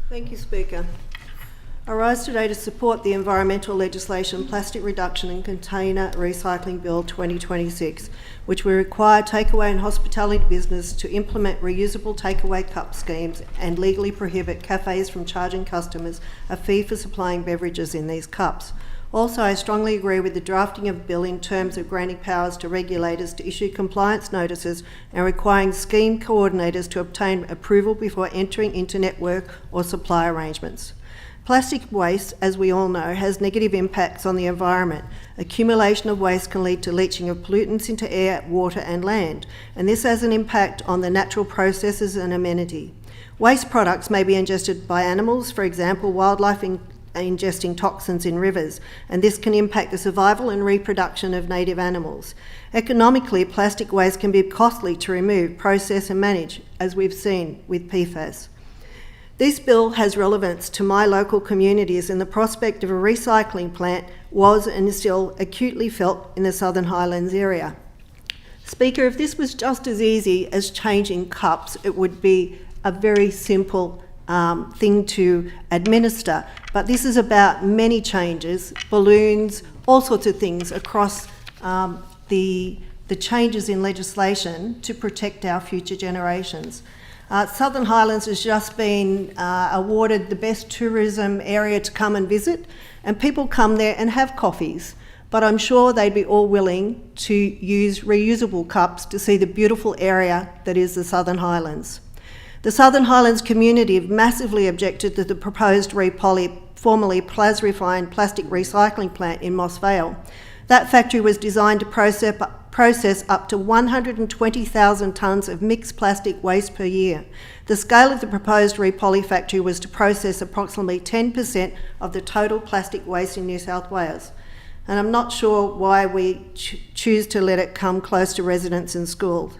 Thank you, Speaker. I rise today to support the environmental legislation Plastic Reduction and Container Recycling Bill 2026, which will require takeaway and hospitality business to implement reusable takeaway cup schemes and legally prohibit cafes from charging customers a fee for supplying beverages in these cups. Also, I strongly agree with the drafting of the bill in terms of granting powers to regulators to issue compliance notices and requiring scheme coordinators to obtain approval before entering into network or supply arrangements. Plastic waste, as we all know, has negative impacts on the environment. Accumulation of waste can lead to leaching of pollutants into air, water and land, and this has an impact on the natural processes and amenity. Waste products may be ingested by animals, for example, wildlife ingesting toxins in rivers, and this can impact the survival and reproduction of native animals. Economically, plastic waste can be costly to remove, process and manage, as we've seen with PFAS. This bill has relevance to my local communities, and the prospect of a recycling plant was and is still acutely felt in the Southern Highlands area. Speaker, if this was just as easy as changing cups, it would be a very simple thing to administer. But this is about many changes, balloons, all sorts of things across the changes in legislation to protect our future generations. Southern Highlands has just been awarded the best tourism area to come and visit, and people come there and have coffees, but I'm sure they'd be all willing to use reusable cups to see the beautiful area that is the Southern Highlands. The Southern Highlands community have massively objected to the proposed formerly plasrified plastic recycling plant in Moss Vale. That factory was designed to process up to 120,000 tonnes of mixed plastic waste per year. The scale of the proposed repoly factory was to process approximately 10% of the total plastic waste in New South Wales. And I'm not sure why we choose to let it come close to residents and schools.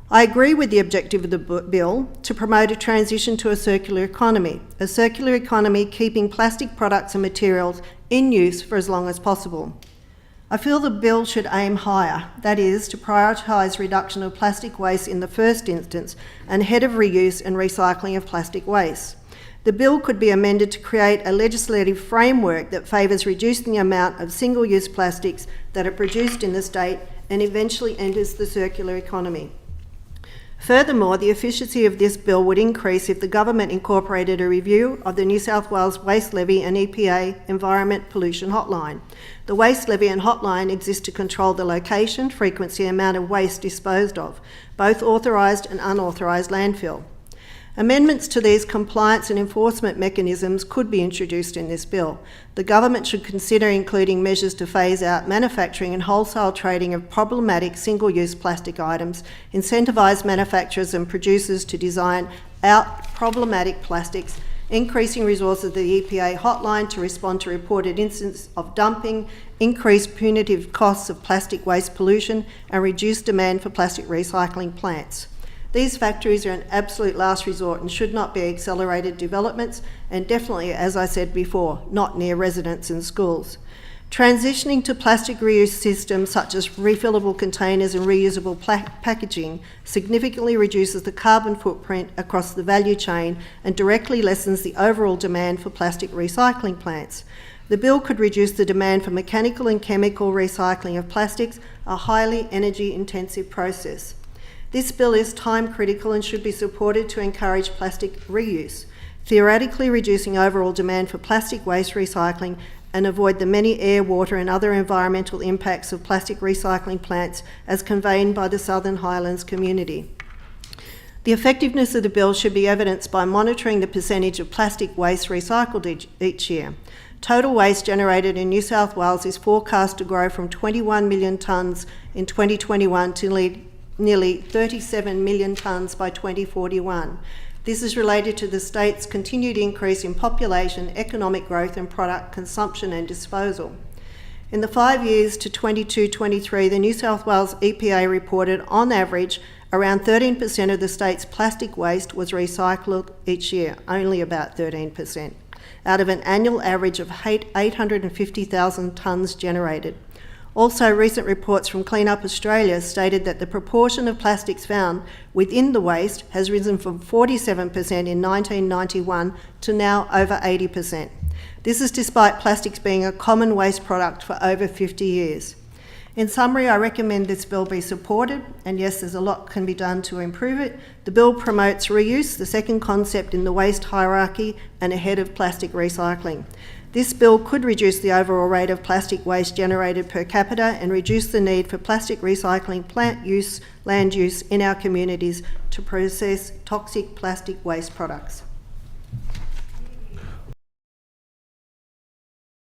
I agree with the objective of the bill to promote a transition to a circular economy keeping plastic products and materials in use for as long as possible. I feel the bill should aim higher, that is, to prioritise reduction of plastic waste in the first instance and ahead of reuse and recycling of plastic waste. The bill could be amended to create a legislative framework that favours reducing the amount of single-use plastics that are produced in the state and eventually enters the circular economy. Furthermore, the efficiency of this bill would increase if the government incorporated a review of the New South Wales Waste Levy and EPA Environment Pollution Hotline. The Waste Levy and Hotline exist to control the location, frequency and amount of waste disposed of, both authorised and unauthorised landfill. Amendments to these compliance and enforcement mechanisms could be introduced in this bill. The government should consider including measures to phase out manufacturing and wholesale trading of problematic single-use plastic items, incentivise manufacturers and producers to design out problematic plastics, increasing resources of the EPA hotline to respond to reported incidents of dumping, increase punitive costs of plastic waste pollution, and reduce demand for plastic recycling plants. These factories are an absolute last resort and should not be accelerated developments, and definitely, as I said before, not near residents and schools. Transitioning to plastic reuse systems such as refillable containers and reusable packaging significantly reduces the carbon footprint across the value chain and directly lessens the overall demand for plastic recycling plants. The bill could reduce the demand for mechanical and chemical recycling of plastics, a highly energy-intensive process. This bill is time critical and should be supported to encourage plastic reuse, theoretically reducing overall demand for plastic waste recycling and avoid the many air, water and other environmental impacts of plastic recycling plants as conveyed by the Southern Highlands community. The effectiveness of the bill should be evidenced by monitoring the percentage of plastic waste recycled each year. Total waste generated in New South Wales is forecast to grow from 21 million tonnes in 2021 to nearly 37 million tonnes by 2041. This is related to the state's continued increase in population, economic growth and product consumption and disposal. In the 5 years to 22-23, the New South Wales EPA reported on average around 13% of the state's plastic waste was recycled each year, only about 13%, out of an annual average of 850,000 tonnes generated. Also, recent reports from Clean Up Australia stated that the proportion of plastics found within the waste has risen from 47% in 1991 to now over 80%. This is despite plastics being a common waste product for over 50 years. In summary, I recommend this bill be supported, and yes, there's a lot can be done to improve it. The bill promotes reuse, the second concept in the waste hierarchy and ahead of plastic recycling. This bill could reduce the overall rate of plastic waste generated per capita and reduce the need for plastic recycling, plant use, land use in our communities to process toxic plastic waste products.